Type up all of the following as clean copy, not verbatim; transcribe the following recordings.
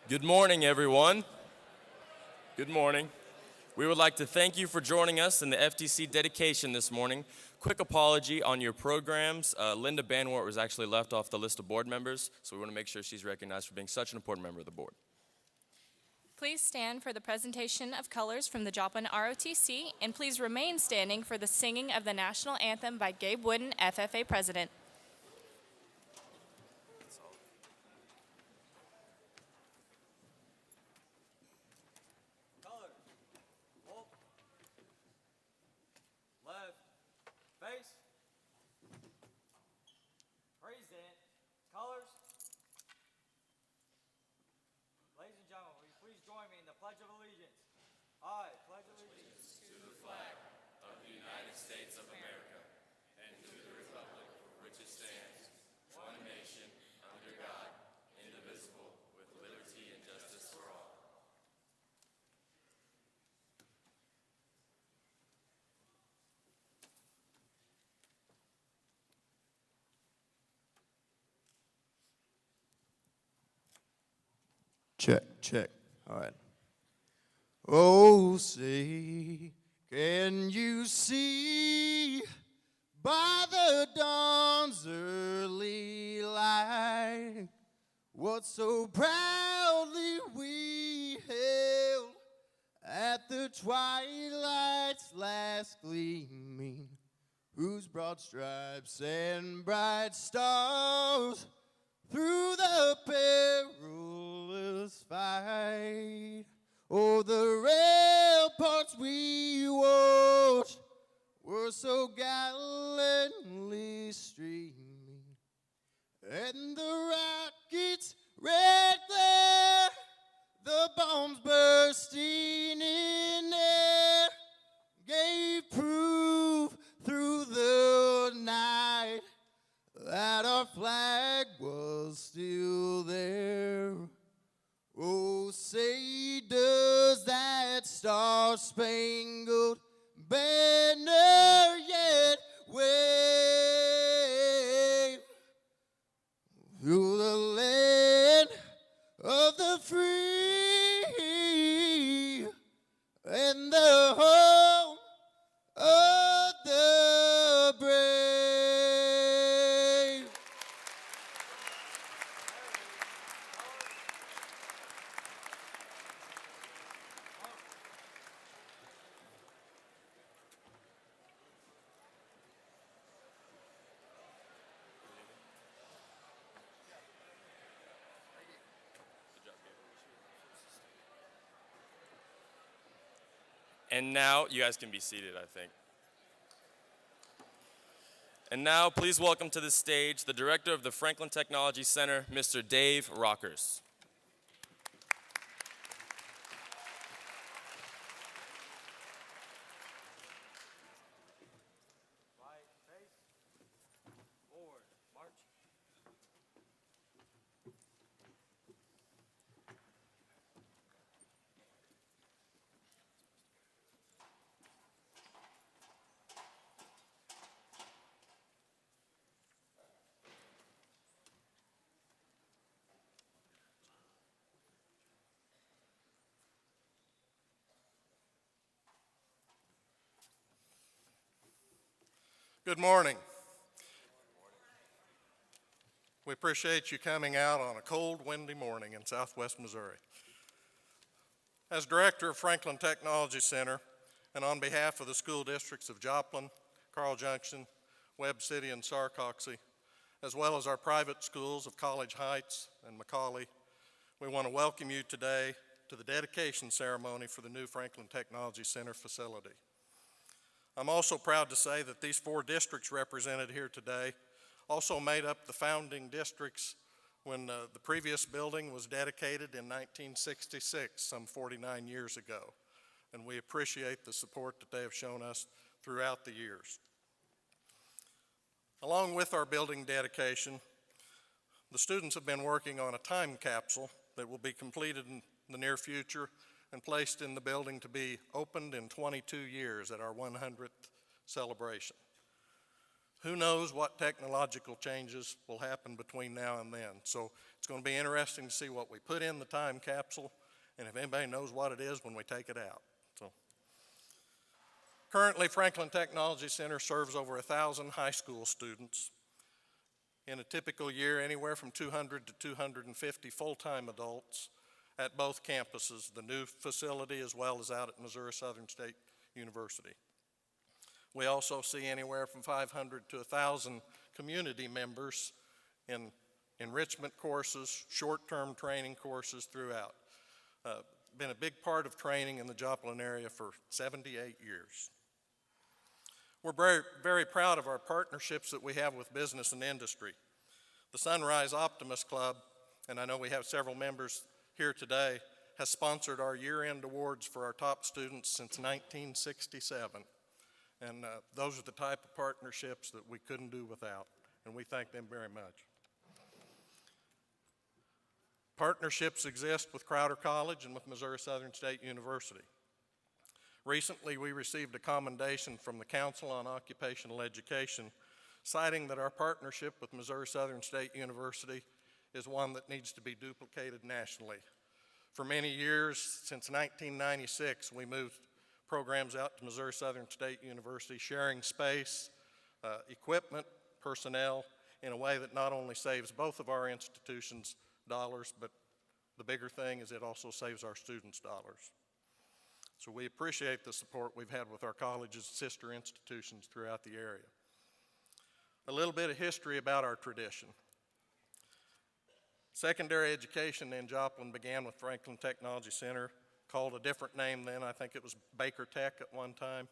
Good morning, everyone. Good morning. We would like to thank you for joining us in the FTC dedication this morning. Quick apology on your programs. Linda Banwart was actually left off the list of board members, so we want to make sure she's recognized for being such an important member of the board. Please stand for the presentation of colors from the Joplin ROTC, and please remain standing for the singing of the national anthem by Gabe Wooden, FFA President. Colors. Hold. Left. Face. Present. Colors. Ladies and gentlemen, will you please join me in the Pledge of Allegiance? I pledge allegiance to the flag of the United States of America and to the republic for which it stands, one nation, under God, indivisible, with liberty and justice for all. Check, check. All right. Oh, say, can you see by the dawn's early light what so proudly we hailed at the twilight's last gleaming, whose broad stripes and bright stars through the perilous fight, oh, the ramparts we watched were so gallantly streaming, and the rockets' red glare, the bombs bursting in air, gave proof through the night that our flag was still there. Oh, say, does that star-spangled banner yet wave through the land of the free and the home of the brave? And now, you guys can be seated, I think. And now, please welcome to the stage the director of the Franklin Technology Center, Mr. Dave Rockers. Right, face, forward, march. Good morning. We appreciate you coming out on a cold, windy morning in southwest Missouri. As director of Franklin Technology Center, and on behalf of the school districts of Joplin, Carl Junction, Webb City, and Sarcoxy, as well as our private schools of College Heights and McCallie, we want to welcome you today to the dedication ceremony for the new Franklin Technology Center facility. I'm also proud to say that these 4 districts represented here today also made up the founding districts when the previous building was dedicated in 1966, some 49 years ago. And we appreciate the support that they have shown us throughout the years. Along with our building dedication, the students have been working on a time capsule that will be completed in the near future and placed in the building to be opened in 22 years at our 100th celebration. Who knows what technological changes will happen between now and then. So it's going to be interesting to see what we put in the time capsule and if anybody knows what it is when we take it out. So currently, Franklin Technology Center serves over 1,000 high school students. In a typical year, anywhere from 200 to 250 full-time adults at both campuses, the new facility as well as out at Missouri Southern State University. We also see anywhere from 500 to 1,000 community members in enrichment courses, short-term training courses throughout. Been a big part of training in the Joplin area for 78 years. We're very, very proud of our partnerships that we have with business and industry. The Sunrise Optimist Club, and I know we have several members here today, has sponsored our year-end awards for our top students since 1967. And those are the type of partnerships that we couldn't do without, and we thank them very much. Partnerships exist with Crowder College and with Missouri Southern State University. Recently, we received a commendation from the Council on Occupational Education, citing that our partnership with Missouri Southern State University is one that needs to be duplicated nationally. For many years, since 1996, we moved programs out to Missouri Southern State University, sharing space, equipment, personnel, in a way that not only saves both of our institutions dollars, but the bigger thing is it also saves our students dollars. So we appreciate the support we've had with our colleges, sister institutions throughout the area. A little bit of history about our tradition. Secondary education in Joplin began with Franklin Technology Center, called a different name then. I think it was Baker Tech at one time.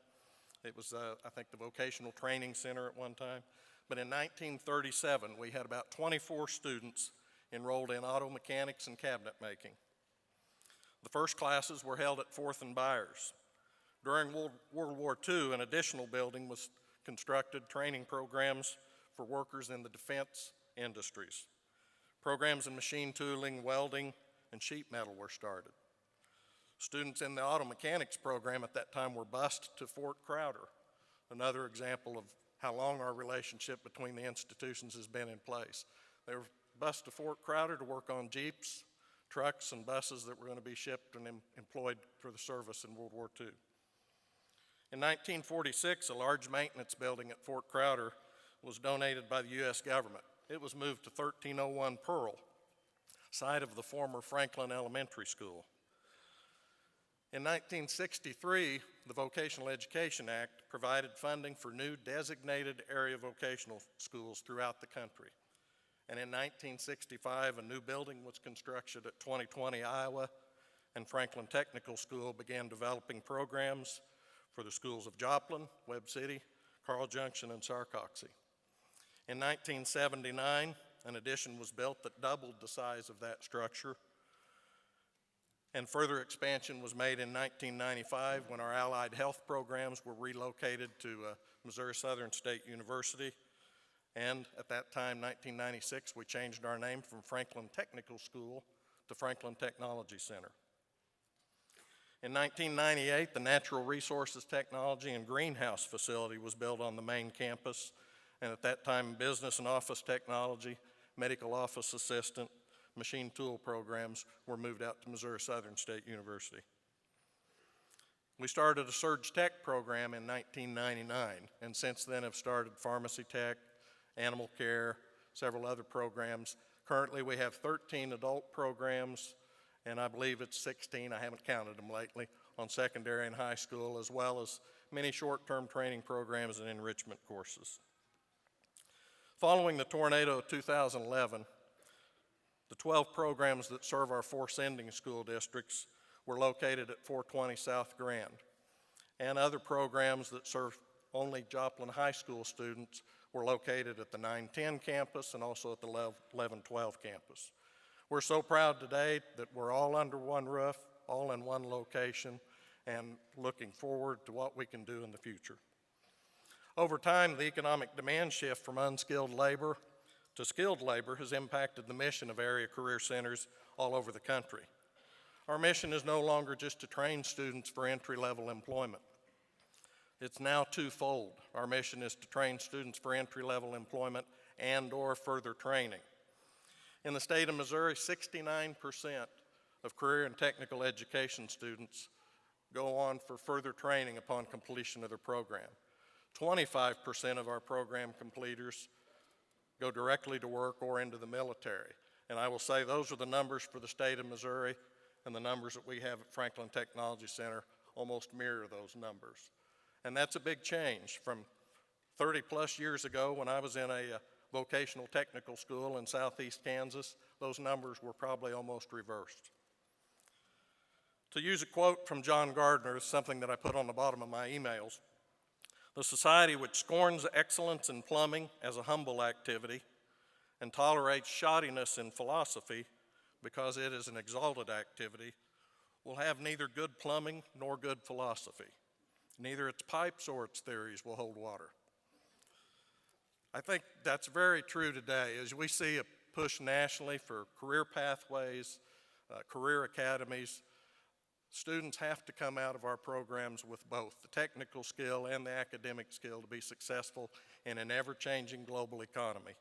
It was, I think, the Vocational Training Center at one time. But in 1937, we had about 24 students enrolled in auto mechanics and cabinet making. The first classes were held at 4th and Byers. During World War II, an additional building was constructed, training programs for workers in the defense industries. Programs in machine tooling, welding, and sheet metal were started. Students in the auto mechanics program at that time were bused to Fort Crowder, another example of how long our relationship between the institutions has been in place. They were bused to Fort Crowder to work on Jeeps, trucks, and buses that were going to be shipped and employed for the service in World War II. In 1946, a large maintenance building at Fort Crowder was donated by the U.S. government. It was moved to 1301 Pearl, site of the former Franklin Elementary School. In 1963, the Vocational Education Act provided funding for new designated area vocational schools throughout the country. And in 1965, a new building was constructed at 2020 Iowa, and Franklin Technical School began developing programs for the schools of Joplin, Webb City, Carl Junction, and Sarcoxy. In 1979, an addition was built that doubled the size of that structure, and further expansion was made in 1995 when our allied health programs were relocated to Missouri Southern State University. And at that time, 1996, we changed our name from Franklin Technical School to Franklin Technology Center. In 1998, the Natural Resources Technology and Greenhouse facility was built on the main campus, and at that time, business and office technology, medical office assistant, machine tool programs were moved out to Missouri Southern State University. We started a Surge Tech program in 1999, and since then have started pharmacy tech, animal care, several other programs. Currently, we have 13 adult programs, and I believe it's 16, I haven't counted them lately, on secondary and high school, as well as many short-term training programs and enrichment courses. Following the tornado of 2011, the 12 programs that serve our 4 sending school districts were located at 420 South Grand, and other programs that serve only Joplin High School students were located at the 910 campus and also at the 1112 campus. We're so proud today that we're all under one roof, all in one location, and looking forward to what we can do in the future. Over time, the economic demand shift from unskilled labor to skilled labor has impacted the mission of area career centers all over the country. Our mission is no longer just to train students for entry-level employment. It's now twofold. Our mission is to train students for entry-level employment and/or further training. In the state of Missouri, 69% of career and technical education students go on for further training upon completion of their program. 25% of our program completers go directly to work or into the military. And I will say those are the numbers for the state of Missouri, and the numbers that we have at Franklin Technology Center almost mirror those numbers. And that's a big change from 30 plus years ago when I was in a vocational technical school in southeast Kansas. Those numbers were probably almost reversed. To use a quote from John Gardner, something that I put on the bottom of my emails, the society which scorns excellence in plumbing as a humble activity and tolerates shoddiness in philosophy because it is an exalted activity will have neither good plumbing nor good philosophy. Neither its pipes or its theories will hold water. I think that's very true today as we see a push nationally for career pathways, career academies. Students have to come out of our programs with both the technical skill and the academic skill to be successful in an ever-changing global economy.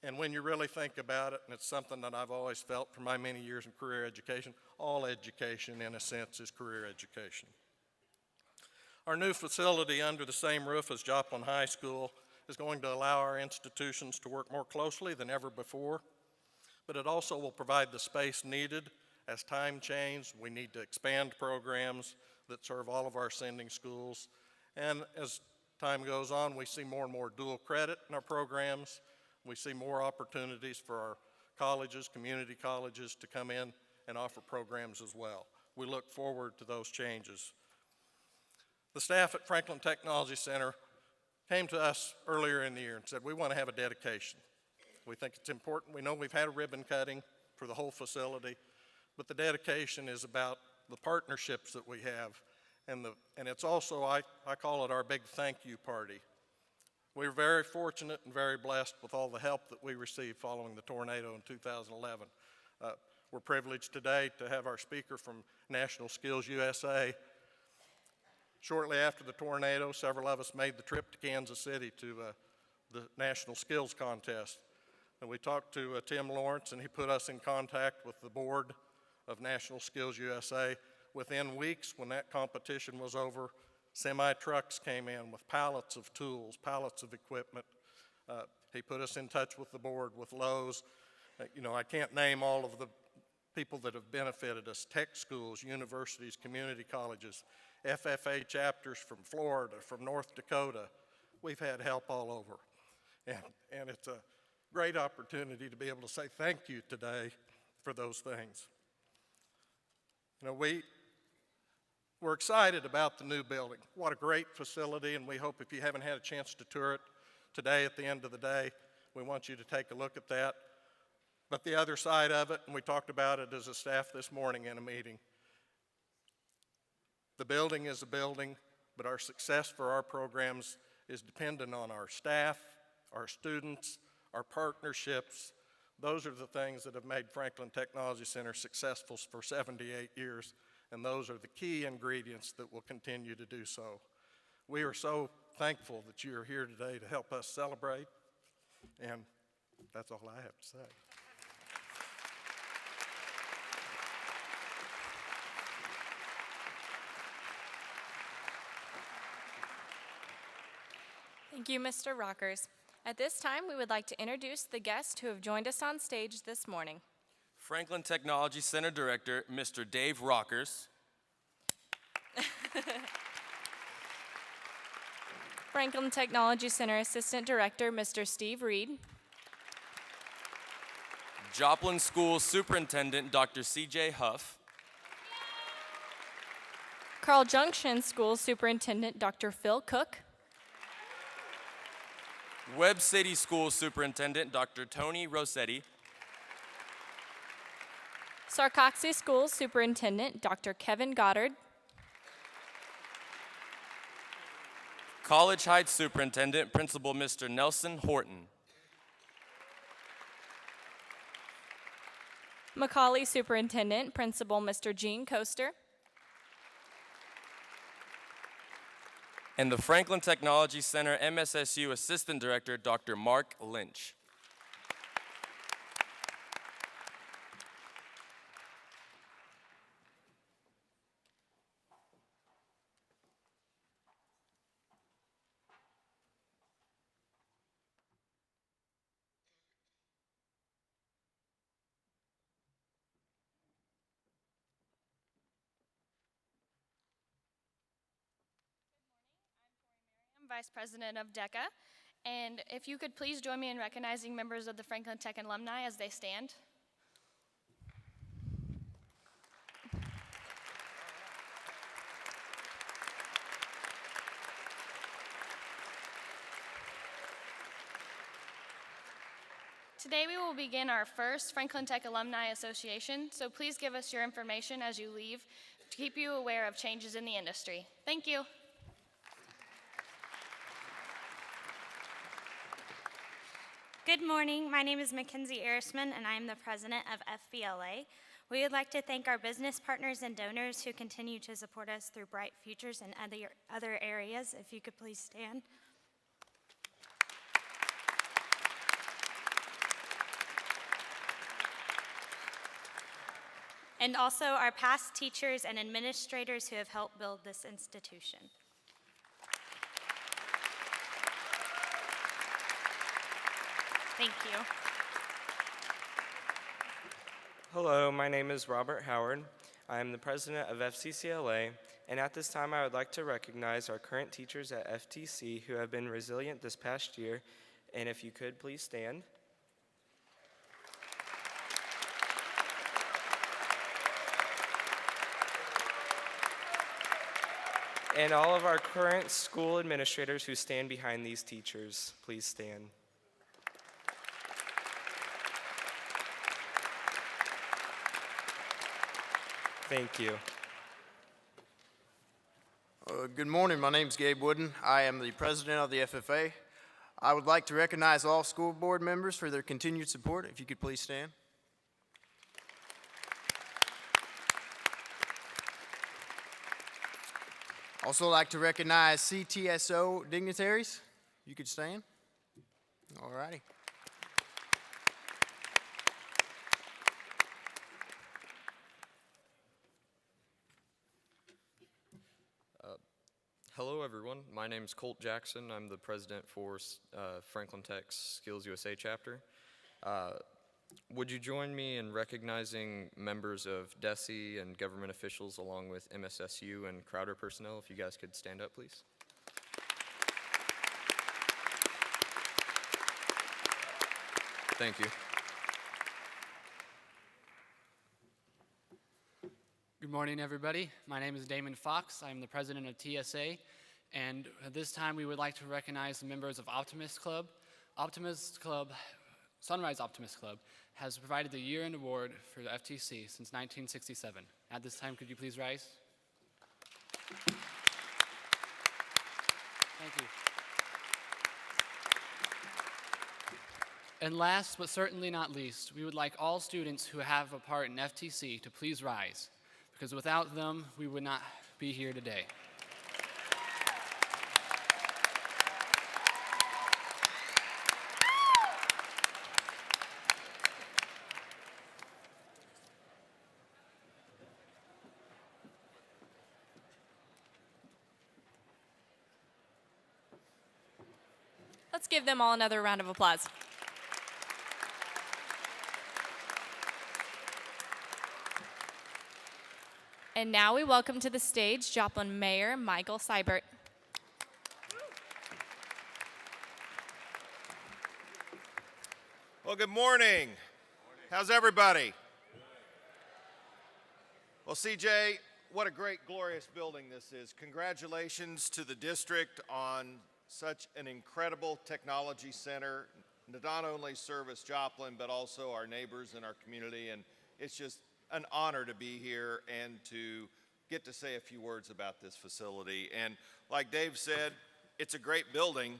And when you really think about it, and it's something that I've always felt from my many years in career education, all education in a sense is career education. Our new facility under the same roof as Joplin High School is going to allow our institutions to work more closely than ever before, but it also will provide the space needed as time changes. We need to expand programs that serve all of our sending schools, and as time goes on, we see more and more dual credit in our programs. We see more opportunities for our colleges, community colleges, to come in and offer programs as well. We look forward to those changes. The staff at Franklin Technology Center came to us earlier in the year and said, we want to have a dedication. We think it's important. We know we've had a ribbon cutting for the whole facility, but the dedication is about the partnerships that we have. And it's also, I call it our big thank you party. We're very fortunate and very blessed with all the help that we received following the tornado in 2011. We're privileged today to have our speaker from National SkillsUSA. Shortly after the tornado, several of us made the trip to Kansas City to the National Skills Contest. And we talked to Tim Lawrence, and he put us in contact with the board of National SkillsUSA. Within weeks, when that competition was over, semi-trucks came in with pallets of tools, pallets of equipment. He put us in touch with the board, with Lowe's. I can't name all of the people that have benefited us: tech schools, universities, community colleges, FFA chapters from Florida, from North Dakota. We've had help all over. And it's a great opportunity to be able to say thank you today for those things. We're excited about the new building. What a great facility, and we hope if you haven't had a chance to tour it today at the end of the day, we want you to take a look at that. But the other side of it, and we talked about it as a staff this morning in a meeting, the building is a building, but our success for our programs is dependent on our staff, our students, our partnerships. Those are the things that have made Franklin Technology Center successful for 78 years, and those are the key ingredients that will continue to do so. We are so thankful that you are here today to help us celebrate, and that's all I have to say. Thank you, Mr. Rockers. At this time, we would like to introduce the guests who have joined us on stage this morning. Franklin Technology Center Director, Mr. Dave Rockers. Franklin Technology Center Assistant Director, Mr. Steve Reed. Joplin School Superintendent, Dr. C.J. Huff. Carl Junction School Superintendent, Dr. Phil Cook. Webb City School Superintendent, Dr. Tony Rossetti. Sarcoxie School Superintendent, Dr. Kevin Goddard. College Heights Superintendent, Principal Mr. Nelson Horton. Macaulay Superintendent, Principal Mr. Gene Coaster. and the Franklin Technology Center MSSU Assistant Director, Dr. Mark Lynch. I'm Vice President of DECA, and if you could please join me in recognizing members of the Franklin Tech alumni as they stand. Today we will begin our first Franklin Tech Alumni Association, so please give us your information as you leave to keep you aware of changes in the industry. Thank you. Good morning. My name is Mackenzie Erisman, and I am the president of FBLA. We would like to thank our business partners and donors who continue to support us through Bright Futures and other areas. If you could please stand. And also our past teachers and administrators who have helped build this institution. Thank you. Hello, my name is Robert Howard. I am the president of FCCLA, and at this time I would like to recognize our current teachers at FTC who have been resilient this past year, and if you could please stand. And all of our current school administrators who stand behind these teachers, please stand. Thank you. Good morning. My name is Gabe Wooden. I am the president of the FFA. I would like to recognize all school board members for their continued support. If you could please stand. Also like to recognize CTSO dignitaries. You could stand. All righty. Hello, everyone. My name is Colt Jackson. I'm the president for Franklin Tech's SkillsUSA chapter. Would you join me in recognizing members of DESE and government officials along with MSSU and Crowder personnel? If you guys could stand up, please. Thank you. Good morning, everybody. My name is Damon Fox. I'm the president of TSA, and at this time we would like to recognize the members of Optimist Club. Sunrise Optimist Club has provided the year-end award for the FTC since 1967. At this time, could you please rise? Thank you. And last but certainly not least, we would like all students who have a part in FTC to please rise, because without them, we would not be here today. Let's give them all another round of applause. And now we welcome to the stage Joplin Mayor Michael Seibert. Well, good morning. How's everybody? Well, CJ, what a great, glorious building this is. Congratulations to the district on such an incredible technology center to not only service Joplin, but also our neighbors and our community. And it's just an honor to be here and to get to say a few words about this facility. And like Dave said, it's a great building,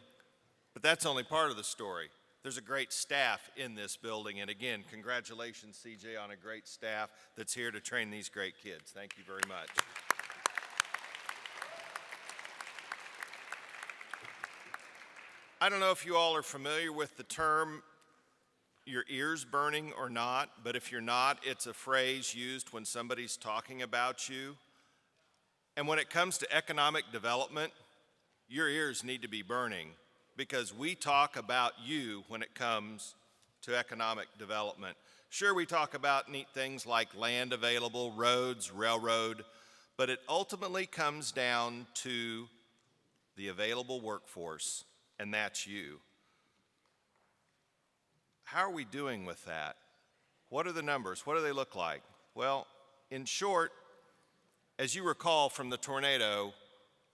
but that's only part of the story. There's a great staff in this building. And again, congratulations, CJ, on a great staff that's here to train these great kids. Thank you very much. I don't know if you all are familiar with the term your ears burning or not, but if you're not, it's a phrase used when somebody's talking about you. And when it comes to economic development, your ears need to be burning because we talk about you when it comes to economic development. Sure, we talk about neat things like land available, roads, railroad, but it ultimately comes down to the available workforce, and that's you. How are we doing with that? What are the numbers? What do they look like? Well, in short, as you recall from the tornado,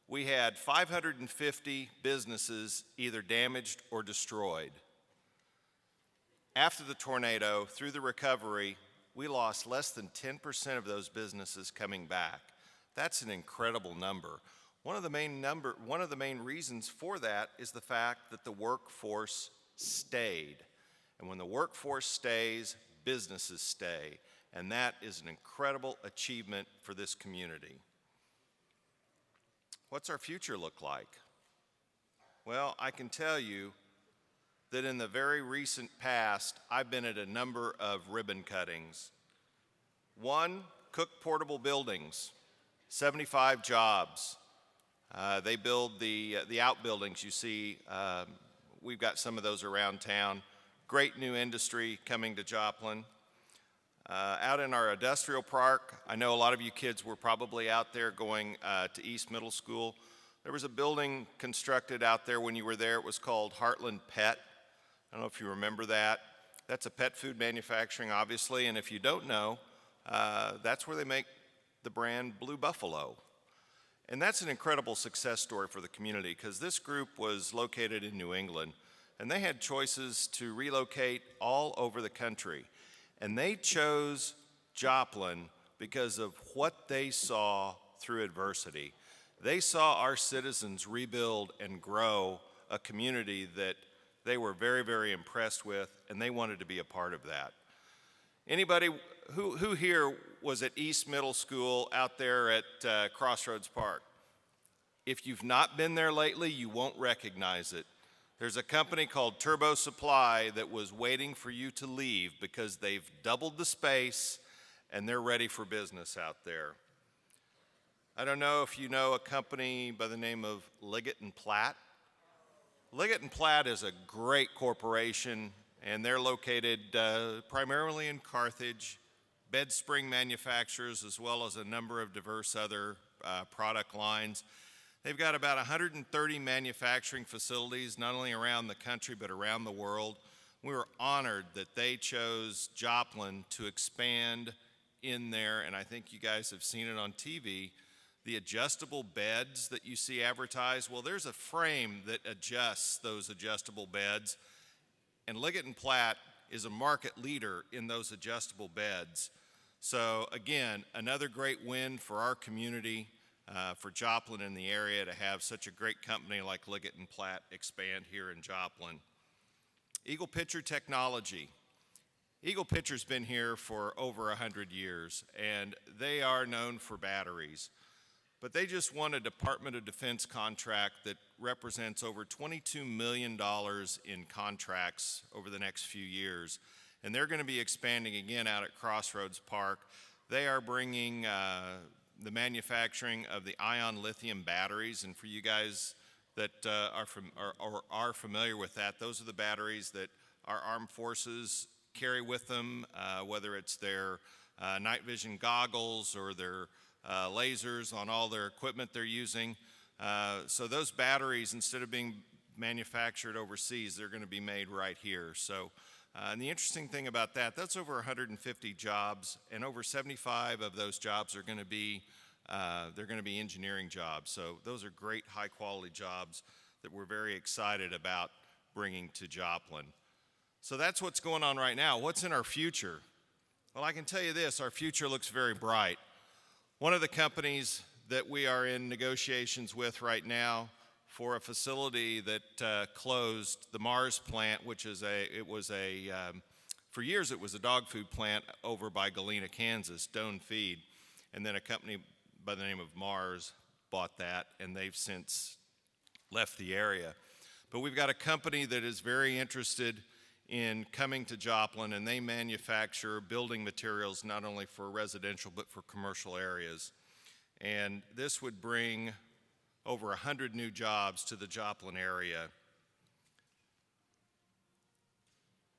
we had 550 businesses either damaged or destroyed. After the tornado, through the recovery, we lost less than 10% of those businesses coming back. That's an incredible number. One of the main reasons for that is the fact that the workforce stayed. And when the workforce stays, businesses stay. And that is an incredible achievement for this community. What's our future look like? Well, I can tell you that in the very recent past, I've been at a number of ribbon cuttings. One, Cook Portable Buildings, 75 jobs. They build the outbuildings you see. We've got some of those around town. Great new industry coming to Joplin. Out in our industrial park, I know a lot of you kids were probably out there going to East Middle School. There was a building constructed out there when you were there. It was called Heartland Pet. I don't know if you remember that. That's a pet food manufacturing, obviously, and if you don't know, that's where they make the brand Blue Buffalo. And that's an incredible success story for the community because this group was located in New England, and they had choices to relocate all over the country. And they chose Joplin because of what they saw through adversity. They saw our citizens rebuild and grow a community that they were very, very impressed with, and they wanted to be a part of that. Anybody who here was at East Middle School out there at Crossroads Park? If you've not been there lately, you won't recognize it. There's a company called Turbo Supply that was waiting for you to leave because they've doubled the space and they're ready for business out there. I don't know if you know a company by the name of Liggett & Platt. Liggett & Platt is a great corporation, and they're located primarily in Carthage. Bed spring manufacturers as well as a number of diverse other product lines. They've got about 130 manufacturing facilities, not only around the country but around the world. We were honored that they chose Joplin to expand in there, and I think you guys have seen it on TV. The adjustable beds that you see advertised, well, there's a frame that adjusts those adjustable beds, and Liggett & Platt is a market leader in those adjustable beds. So again, another great win for our community, for Joplin in the area to have such a great company like Liggett & Platt expand here in Joplin. Eagle Pitcher Technology. Eagle Pitcher's been here for over 100 years, and they are known for batteries. But they just won a Department of Defense contract that represents over $22 million in contracts over the next few years. And they're going to be expanding again out at Crossroads Park. They are bringing the manufacturing of the ion lithium batteries. And for you guys that are familiar with that, those are the batteries that our armed forces carry with them, whether it's their night vision goggles or their lasers on all their equipment they're using. So those batteries, instead of being manufactured overseas, they're going to be made right here. So, and the interesting thing about that, that's over 150 jobs, and over 75 of those jobs are going to be engineering jobs. So those are great, high-quality jobs that we're very excited about bringing to Joplin. So that's what's going on right now. What's in our future? Well, I can tell you this, our future looks very bright. One of the companies that we are in negotiations with right now for a facility that closed, the Mars plant, which is for years it was a dog food plant over by Galena, Kansas, Doan Feed, and then a company by the name of Mars bought that, and they've since left the area. But we've got a company that is very interested in coming to Joplin, and they manufacture building materials not only for residential but for commercial areas. And this would bring over 100 new jobs to the Joplin area.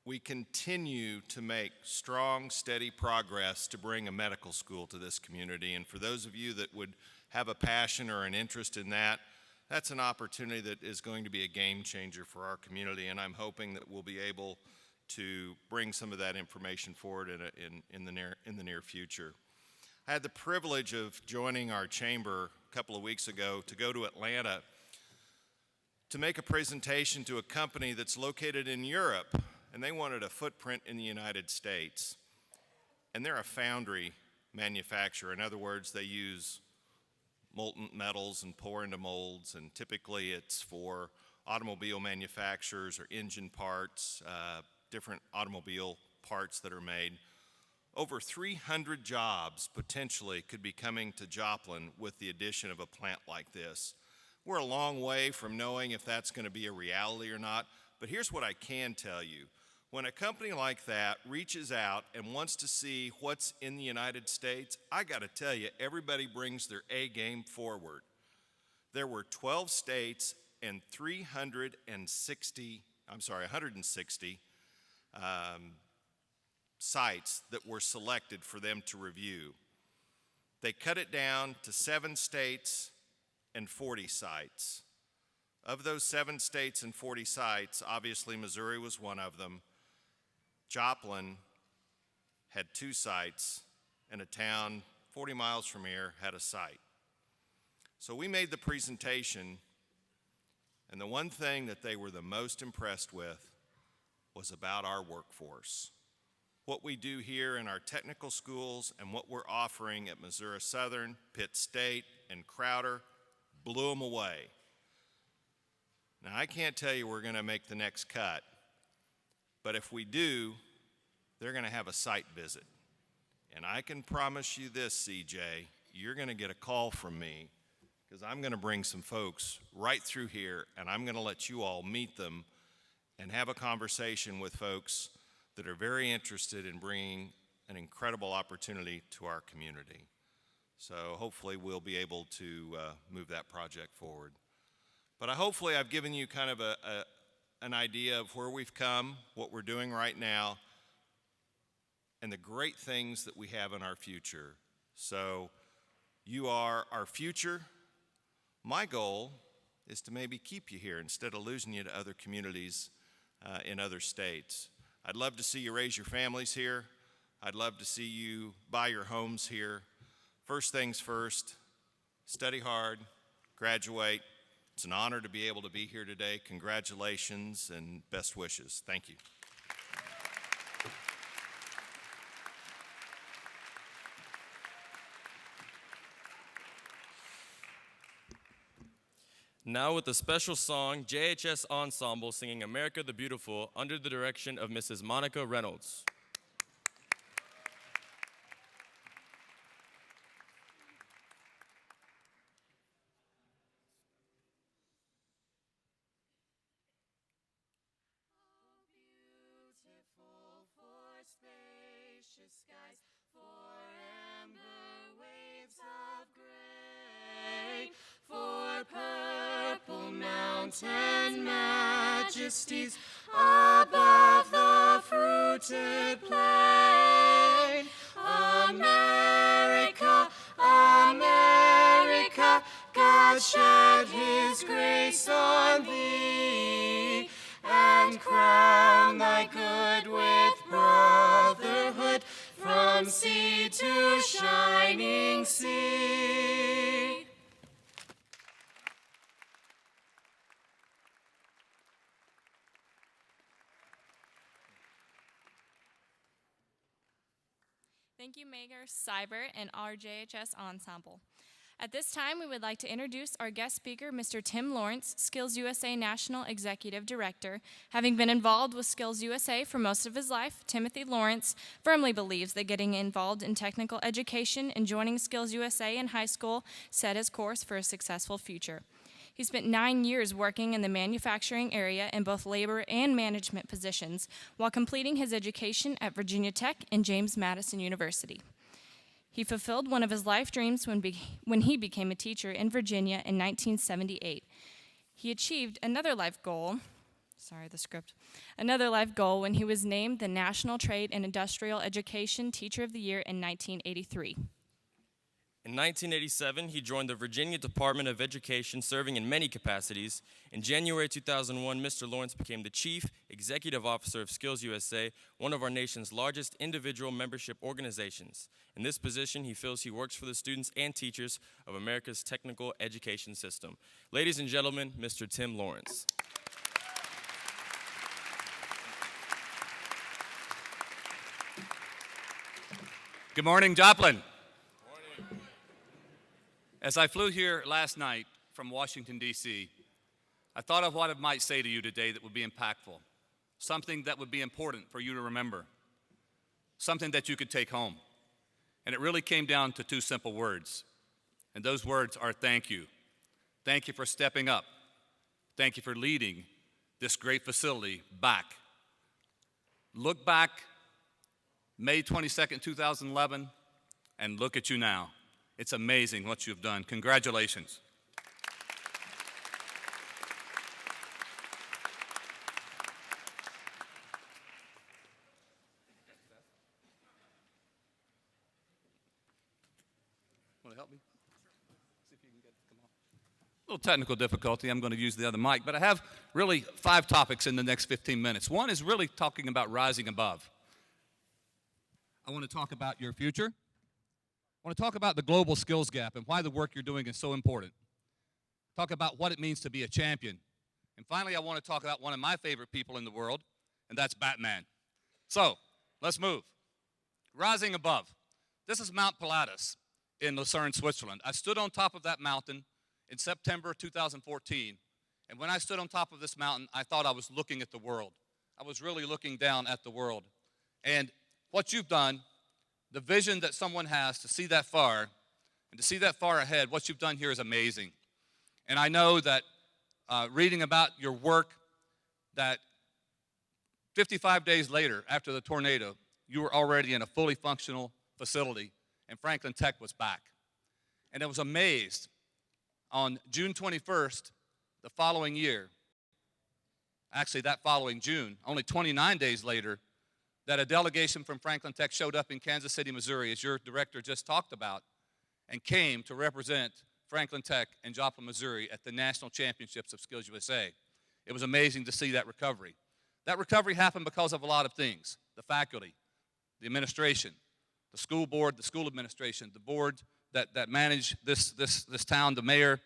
We continue to make strong, steady progress to bring a medical school to this community. And for those of you that would have a passion or an interest in that, that's an opportunity that is going to be a game changer for our community. And I'm hoping that we'll be able to bring some of that information forward in the near future. I had the privilege of joining our chamber a couple of weeks ago to go to Atlanta to make a presentation to a company that's located in Europe, and they wanted a footprint in the United States. And they're a foundry manufacturer. In other words, they use molten metals and pour into molds, and typically it's for automobile manufacturers or engine parts, different automobile parts that are made. Over 300 jobs potentially could be coming to Joplin with the addition of a plant like this. We're a long way from knowing if that's going to be a reality or not, but here's what I can tell you. When a company like that reaches out and wants to see what's in the United States, I got to tell you, everybody brings their A game forward. There were 12 states and 160 sites that were selected for them to review. They cut it down to 7 states and 40 sites. Of those 7 states and 40 sites, obviously Missouri was one of them. Joplin had 2 sites, and a town 40 miles from here had a site. So we made the presentation, and the one thing that they were the most impressed with was about our workforce. What we do here in our technical schools and what we're offering at Missouri Southern, Pitt State, and Crowder blew them away. Now, I can't tell you we're going to make the next cut, but if we do, they're going to have a site visit. And I can promise you this, CJ, you're going to get a call from me because I'm going to bring some folks right through here, and I'm going to let you all meet them and have a conversation with folks that are very interested in bringing an incredible opportunity to our community. So hopefully we'll be able to move that project forward. But hopefully I've given you kind of an idea of where we've come, what we're doing right now, and the great things that we have in our future. So you are our future. My goal is to maybe keep you here instead of losing you to other communities in other states. I'd love to see you raise your families here. I'd love to see you buy your homes here. First things first, study hard, graduate. It's an honor to be able to be here today. Congratulations and best wishes. Thank you. Now with a special song, JHS Ensemble singing America the Beautiful under the direction of Mrs. Monica Reynolds. And majesties above the fruited plain. America, America, God shed his grace on thee, and crown thy good with brotherhood from sea to shining sea. Thank you, Mayor Seibert and our JHS Ensemble. At this time, we would like to introduce our guest speaker, Mr. Tim Lawrence, SkillsUSA National Executive Director. Having been involved with SkillsUSA for most of his life, Timothy Lawrence firmly believes that getting involved in technical education and joining SkillsUSA in high school set his course for a successful future. He spent 9 years working in the manufacturing area in both labor and management positions while completing his education at Virginia Tech and James Madison University. He fulfilled one of his life dreams when he became a teacher in Virginia in 1978. He achieved another life goal when he was named the National Trade and Industrial Education Teacher of the Year in 1983. In 1987, he joined the Virginia Department of Education, serving in many capacities. In January 2001, Mr. Lawrence became the Chief Executive Officer of SkillsUSA, one of our nation's largest individual membership organizations. In this position, he feels he works for the students and teachers of America's technical education system. Ladies and gentlemen, Mr. Tim Lawrence. Good morning, Joplin. As I flew here last night from Washington, D.C., I thought of what I might say to you today that would be impactful, something that would be important for you to remember, something that you could take home. And it really came down to two simple words, and those words are thank you. Thank you for stepping up. Thank you for leading this great facility back. Look back, May 22nd, 2011, and look at you now. It's amazing what you've done. Congratulations. Want to help me? See if you can get it. Come on. A little technical difficulty. I'm going to use the other mic, but I have really 5 topics in the next 15 minutes. One is really talking about rising above. I want to talk about your future. I want to talk about the global skills gap and why the work you're doing is so important. Talk about what it means to be a champion. And finally, I want to talk about one of my favorite people in the world, and that's Batman. So, let's move. Rising above. This is Mount Pilatus in Lucerne, Switzerland. I stood on top of that mountain in September 2014, and when I stood on top of this mountain, I thought I was looking at the world. I was really looking down at the world. And what you've done, the vision that someone has to see that far and to see that far ahead, what you've done here is amazing. And I know that reading about your work, that 55 days later after the tornado, you were already in a fully functional facility and Franklin Tech was back. And I was amazed on June 21st, the following year, actually that following June, only 29 days later, that a delegation from Franklin Tech showed up in Kansas City, Missouri, as your director just talked about, and came to represent Franklin Tech and Joplin, Missouri at the National Championships of SkillsUSA. It was amazing to see that recovery. That recovery happened because of a lot of things: the faculty, the administration, the school board, the school administration, the board that manage this town, the mayor,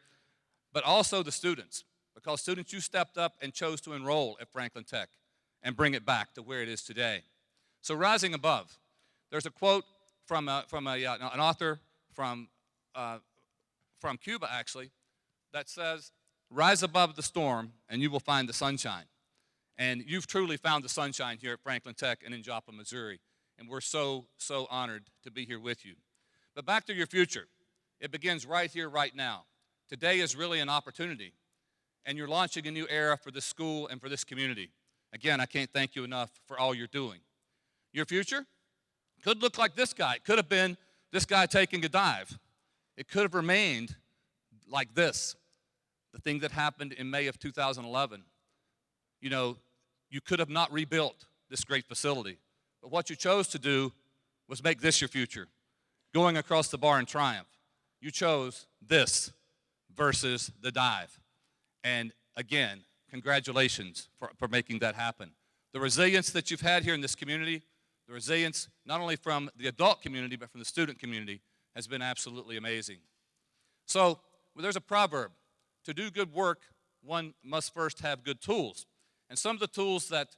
but also the students, because students, you stepped up and chose to enroll at Franklin Tech and bring it back to where it is today. So rising above, there's a quote from an author from Cuba, actually, that says, "Rise above the storm and you will find the sunshine." And you've truly found the sunshine here at Franklin Tech and in Joplin, Missouri. And we're so, so honored to be here with you. But back to your future. It begins right here, right now. Today is really an opportunity. And you're launching a new era for this school and for this community. Again, I can't thank you enough for all you're doing. Your future could look like this guy. It could have been this guy taking a dive. It could have remained like this, the thing that happened in May of 2011. You know, you could have not rebuilt this great facility. But what you chose to do was make this your future, going across the bar in triumph. You chose this versus the dive. And again, congratulations for making that happen. The resilience that you've had here in this community, the resilience not only from the adult community but from the student community, has been absolutely amazing. So there's a proverb: to do good work, one must first have good tools. And some of the tools that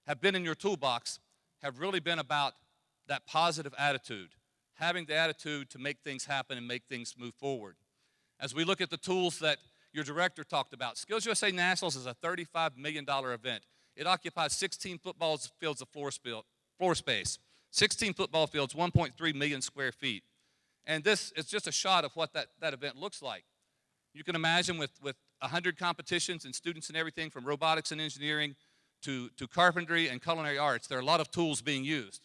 have been in your toolbox have really been about that positive attitude, having the attitude to make things happen and make things move forward. As we look at the tools that your director talked about, SkillsUSA Nationals is a $35 million event. It occupies 16 football fields of floor space, 16 football fields, 1.3 million square feet. And this is just a shot of what that event looks like. You can imagine with 100 competitions and students in everything from robotics and engineering to carpentry and culinary arts. There are a lot of tools being used.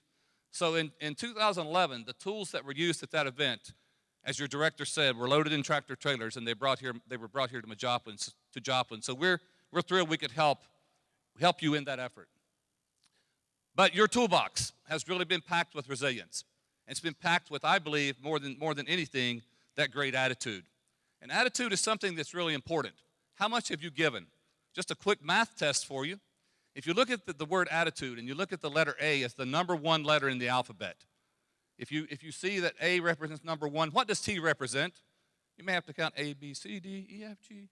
So in 2011, the tools that were used at that event, as your director said, were loaded in tractor trailers, and they were brought here to Joplin. So we're thrilled we could help you in that effort. But your toolbox has really been packed with resilience. It's been packed with, I believe, more than anything, that great attitude. And attitude is something that's really important. How much have you given? Just a quick math test for you. If you look at the word attitude and you look at the letter A as the number one letter in the alphabet, if you see that A represents number one, what does T represent? You may have to count A, B, C, D, E, F, G.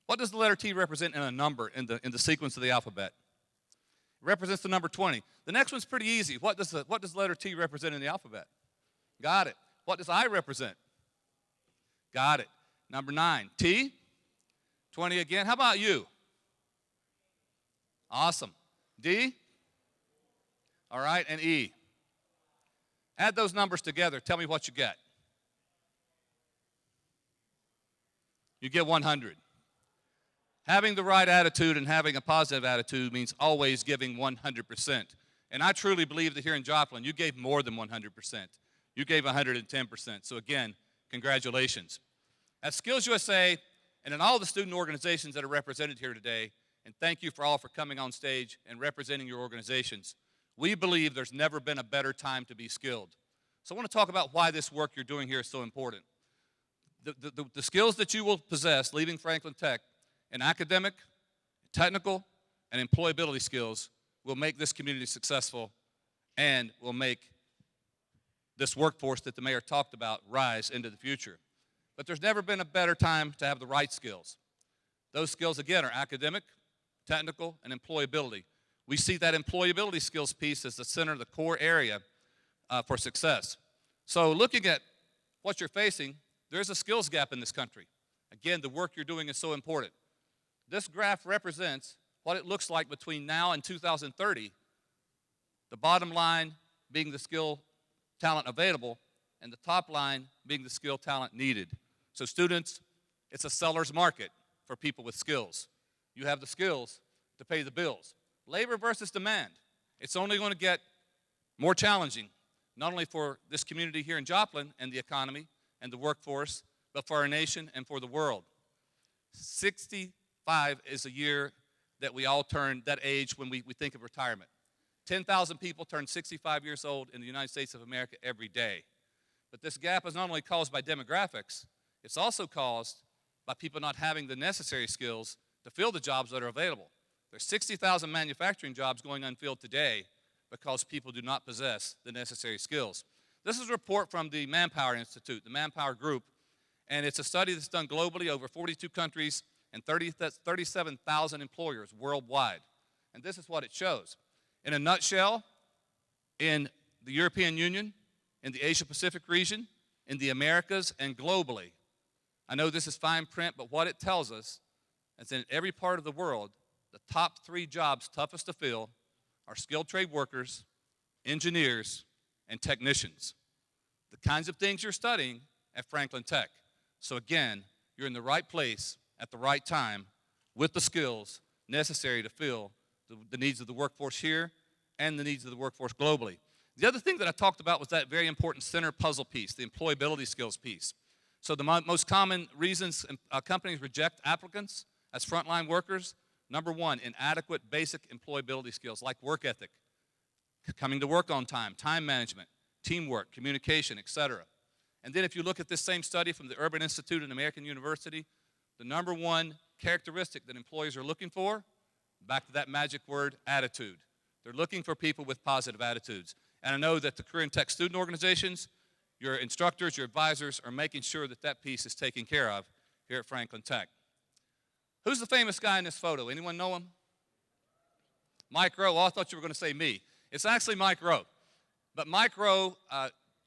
What does the letter T represent in a number in the sequence of the alphabet? It represents the number 20. The next one's pretty easy. What does the letter T represent in the alphabet? Got it. What does I represent? Got it. Number 9. T? 20 again. How about you? Awesome. D? All right, and E. Add those numbers together. Tell me what you get. You get 100. Having the right attitude and having a positive attitude means always giving 100%. And I truly believe that here in Joplin, you gave more than 100%. You gave 110%. So again, congratulations. At SkillsUSA and in all the student organizations that are represented here today, and thank you for all for coming on stage and representing your organizations, we believe there's never been a better time to be skilled. So I want to talk about why this work you're doing here is so important. The skills that you will possess leaving Franklin Tech in academic, technical, and employability skills will make this community successful and will make this workforce that the mayor talked about rise into the future. But there's never been a better time to have the right skills. Those skills, again, are academic, technical, and employability. We see that employability skills piece as the center, the core area for success. So looking at what you're facing, there's a skills gap in this country. Again, the work you're doing is so important. This graph represents what it looks like between now and 2030, the bottom line being the skill talent available, and the top line being the skill talent needed. So students, it's a seller's market for people with skills. You have the skills to pay the bills. Labor versus demand. It's only going to get more challenging, not only for this community here in Joplin and the economy and the workforce, but for our nation and for the world. 65 is a year that we all turn that age when we think of retirement. 10,000 people turn 65 years old in the United States of America every day. But this gap is not only caused by demographics, it's also caused by people not having the necessary skills to fill the jobs that are available. There's 60,000 manufacturing jobs going unfilled today because people do not possess the necessary skills. This is a report from the Manpower Institute, the Manpower Group, and it's a study that's done globally over 42 countries and 37,000 employers worldwide. And this is what it shows. In a nutshell, in the European Union, in the Asia-Pacific region, in the Americas, and globally, I know this is fine print, but what it tells us is that in every part of the world, the top 3 jobs toughest to fill are skilled trade workers, engineers, and technicians. The kinds of things you're studying at Franklin Tech. So again, you're in the right place at the right time with the skills necessary to fill the needs of the workforce here and the needs of the workforce globally. The other thing that I talked about was that very important center puzzle piece, the employability skills piece. So the most common reasons companies reject applicants as frontline workers, number 1, inadequate basic employability skills like work ethic, coming to work on time, time management, teamwork, communication, etc. And then if you look at this same study from the Urban Institute and American University, the number 1 characteristic that employers are looking for, back to that magic word, attitude. They're looking for people with positive attitudes. And I know that the career and tech student organizations, your instructors, your advisors are making sure that that piece is taken care of here at Franklin Tech. Who's the famous guy in this photo? Anyone know him? Mike Rowe. Oh, I thought you were going to say me. It's actually Mike Rowe. But Mike Rowe,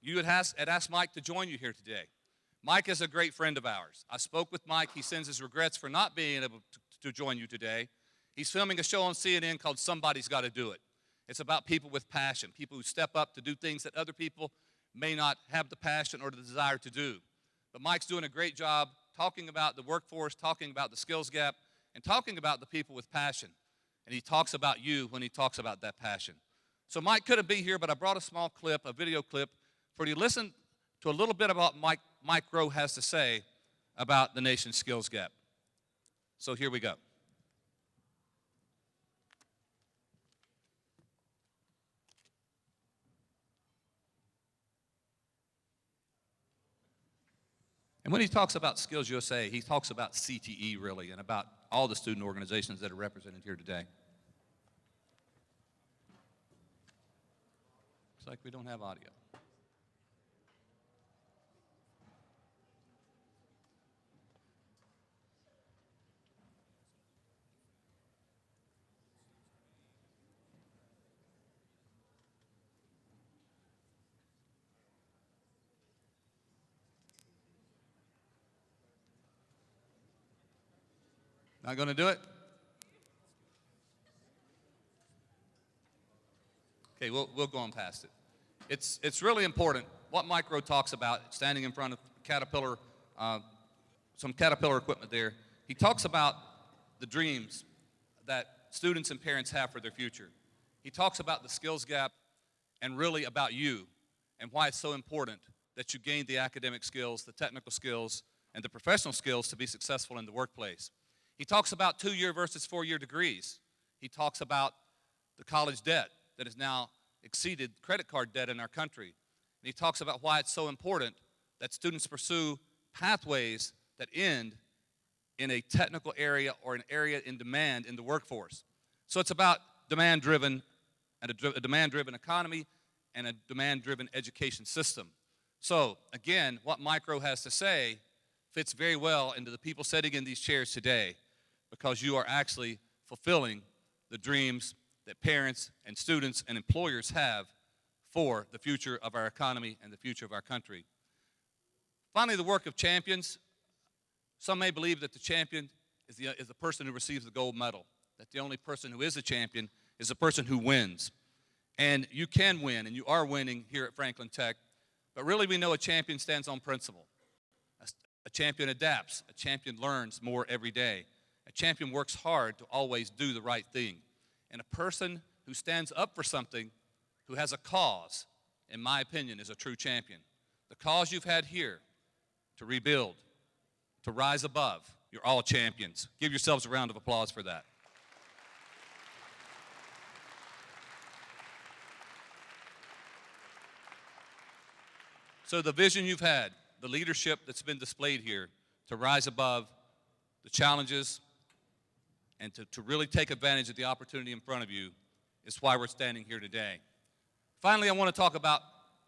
you had asked Mike to join you here today. Mike is a great friend of ours. I spoke with Mike. He sends his regrets for not being able to join you today. He's filming a show on CNN called Somebody's Got to Do It. It's about people with passion, people who step up to do things that other people may not have the passion or the desire to do. But Mike's doing a great job talking about the workforce, talking about the skills gap, and talking about the people with passion. And he talks about you when he talks about that passion. So Mike couldn't be here, but I brought a small clip, a video clip, for you to listen to a little bit about what Mike Rowe has to say about the nation's skills gap. So here we go. And when he talks about SkillsUSA, he talks about CTE really, and about all the student organizations that are represented here today. Looks like we don't have audio. Not going to do it? Okay, we'll go on past it. It's really important what Mike Rowe talks about, standing in front of Caterpillar, some Caterpillar equipment there. He talks about the dreams that students and parents have for their future. He talks about the skills gap and really about you and why it's so important that you gain the academic skills, the technical skills, and the professional skills to be successful in the workplace. He talks about 2-year versus 4-year degrees. He talks about the college debt that has now exceeded credit card debt in our country. And he talks about why it's so important that students pursue pathways that end in a technical area or an area in demand in the workforce. So it's about demand-driven and a demand-driven economy and a demand-driven education system. So again, what Mike Rowe has to say fits very well into the people sitting in these chairs today, because you are actually fulfilling the dreams that parents and students and employers have for the future of our economy and the future of our country. Finally, the work of champions. Some may believe that the champion is the person who receives the gold medal, that the only person who is a champion is the person who wins. And you can win, and you are winning here at Franklin Tech, but really we know a champion stands on principle. A champion adapts. A champion learns more every day. A champion works hard to always do the right thing. And a person who stands up for something, who has a cause, in my opinion, is a true champion. The cause you've had here, to rebuild, to rise above, you're all champions. Give yourselves a round of applause for that. So the vision you've had, the leadership that's been displayed here to rise above the challenges and to really take advantage of the opportunity in front of you is why we're standing here today. Finally, I want to talk about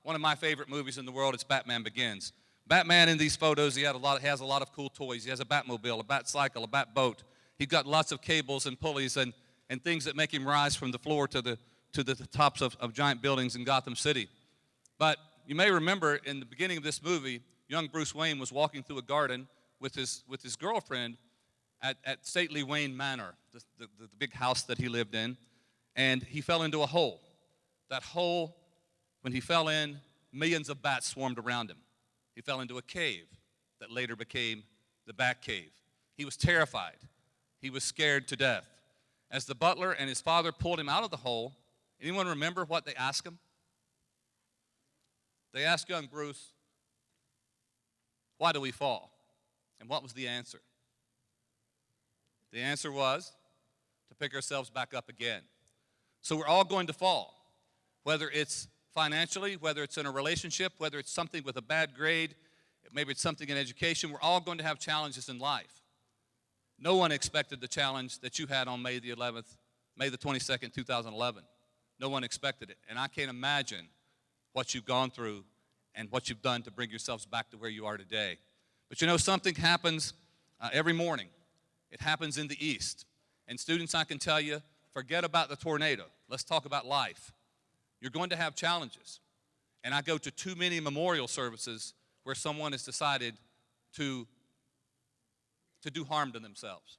one of my favorite movies in the world. It's Batman Begins. Batman in these photos, he has a lot of cool toys. He has a Batmobile, a Batcycle, a Batboat. He's got lots of cables and pulleys and things that make him rise from the floor to the tops of giant buildings in Gotham City. But you may remember in the beginning of this movie, young Bruce Wayne was walking through a garden with his girlfriend at stately Wayne Manor, the big house that he lived in, and he fell into a hole. That hole, when he fell in, millions of bats swarmed around him. He fell into a cave that later became the Bat Cave. He was terrified. He was scared to death. As the butler and his father pulled him out of the hole, anyone remember what they asked him? They asked young Bruce, "Why do we fall?" And what was the answer? The answer was to pick ourselves back up again. So we're all going to fall, whether it's financially, whether it's in a relationship, whether it's something with a bad grade, maybe it's something in education. We're all going to have challenges in life. No one expected the challenge that you had on May the 22nd, 2011. No one expected it. And I can't imagine what you've gone through and what you've done to bring yourselves back to where you are today. But you know, something happens every morning. It happens in the East. And students, I can tell you, forget about the tornado. Let's talk about life. You're going to have challenges. And I go to too many memorial services where someone has decided to do harm to themselves.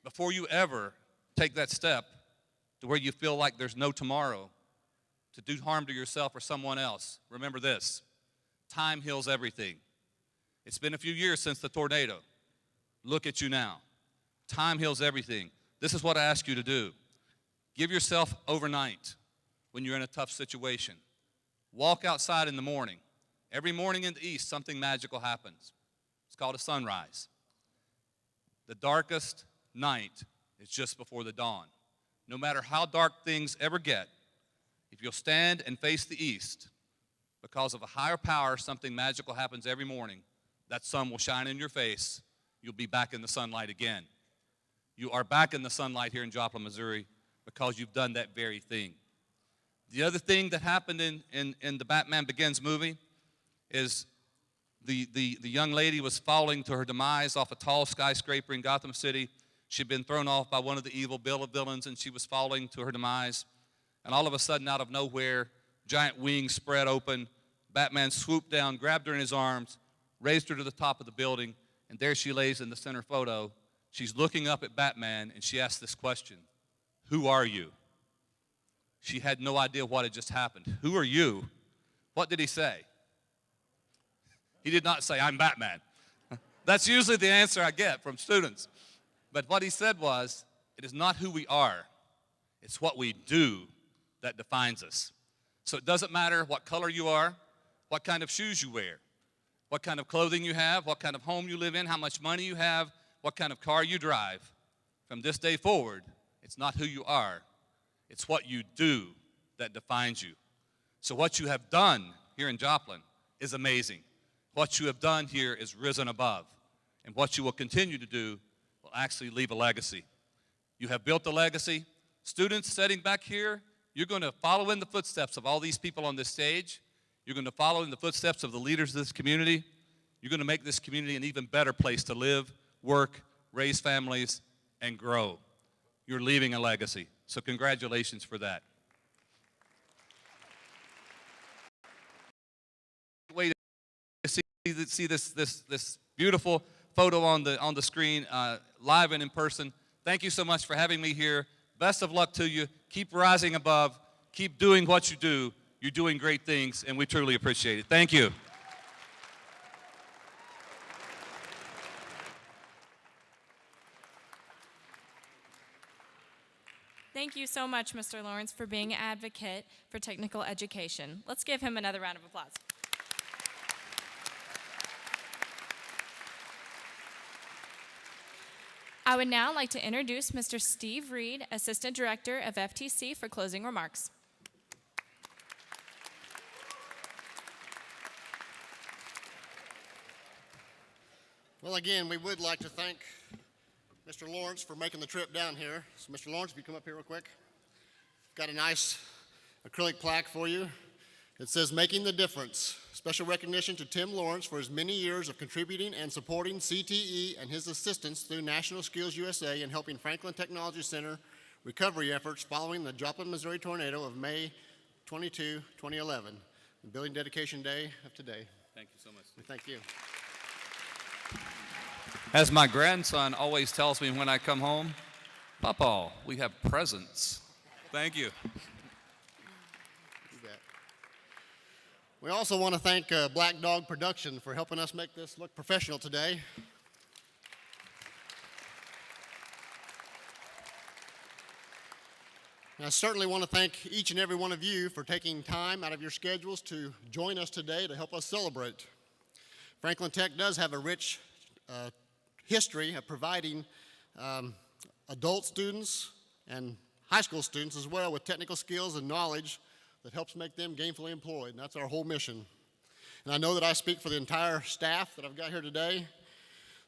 Before you ever take that step to where you feel like there's no tomorrow, to do harm to yourself or someone else, remember this: time heals everything. It's been a few years since the tornado. Look at you now. Time heals everything. This is what I ask you to do. Give yourself overnight when you're in a tough situation. Walk outside in the morning. Every morning in the east, something magical happens. It's called a sunrise. The darkest night is just before the dawn. No matter how dark things ever get, if you'll stand and face the east, because of a higher power, something magical happens every morning. That sun will shine in your face. You'll be back in the sunlight again. You are back in the sunlight here in Joplin, Missouri, because you've done that very thing. The other thing that happened in the Batman Begins movie is the young lady was falling to her demise off a tall skyscraper in Gotham City. She'd been thrown off by one of the evil villains, and she was falling to her demise. And all of a sudden, out of nowhere, giant wings spread open. Batman swooped down, grabbed her in his arms, raised her to the top of the building, and there she lays in the center photo. She's looking up at Batman, and she asks this question, "Who are you?" She had no idea what had just happened. "Who are you?" What did he say? He did not say, "I'm Batman." That's usually the answer I get from students. But what he said was, it is not who we are. It's what we do that defines us. So it doesn't matter what color you are, what kind of shoes you wear, what kind of clothing you have, what kind of home you live in, how much money you have, what kind of car you drive. From this day forward, it's not who you are. It's what you do that defines you. So what you have done here in Joplin is amazing. What you have done here is risen above. And what you will continue to do will actually leave a legacy. You have built a legacy. Students sitting back here, you're going to follow in the footsteps of all these people on this stage. You're going to follow in the footsteps of the leaders of this community. You're going to make this community an even better place to live, work, raise families, and grow. You're leaving a legacy. So congratulations for that. Wait to see this beautiful photo on the screen, live and in person. Thank you so much for having me here. Best of luck to you. Keep rising above. Keep doing what you do. You're doing great things, and we truly appreciate it. Thank you. Thank you so much, Mr. Lawrence, for being an advocate for technical education. Let's give him another round of applause. I would now like to introduce Mr. Steve Reed, Assistant Director of FTC, for closing remarks. Well, again, we would like to thank Mr. Lawrence for making the trip down here. So, Mr. Lawrence, if you come up here real quick. Got a nice acrylic plaque for you. It says, "Making the Difference." Special recognition to Tim Lawrence for his many years of contributing and supporting CTE and his assistance through National Skills USA and helping Franklin Technology Center recovery efforts following the Joplin, Missouri tornado of May 22, 2011, the Building Dedication Day of today. Thank you so much. Thank you. As my grandson always tells me when I come home, "Papa, we have presents." Thank you. You bet. We also want to thank Black Dog Production for helping us make this look professional today. And I certainly want to thank each and every one of you for taking time out of your schedules to join us today to help us celebrate. Franklin Tech does have a rich history of providing adult students and high school students as well with technical skills and knowledge that helps make them gainfully employed, and that's our whole mission. And I know that I speak for the entire staff that I've got here today.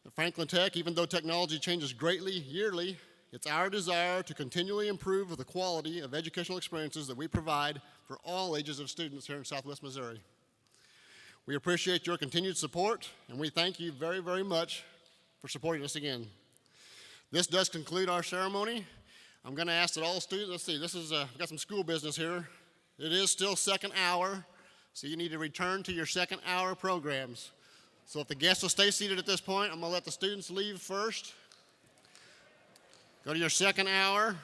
At Franklin Tech, even though technology changes greatly yearly, it's our desire to continually improve the quality of educational experiences that we provide for all ages of students here in Southwest Missouri. We appreciate your continued support, and we thank you very, very much for supporting us again. This does conclude our ceremony. I'm going to ask that all students, let's see, I've got some school business here. It is still second hour, so you need to return to your second hour programs. So if the guests will stay seated at this point, I'm going to let the students leave first. Go to your second hour.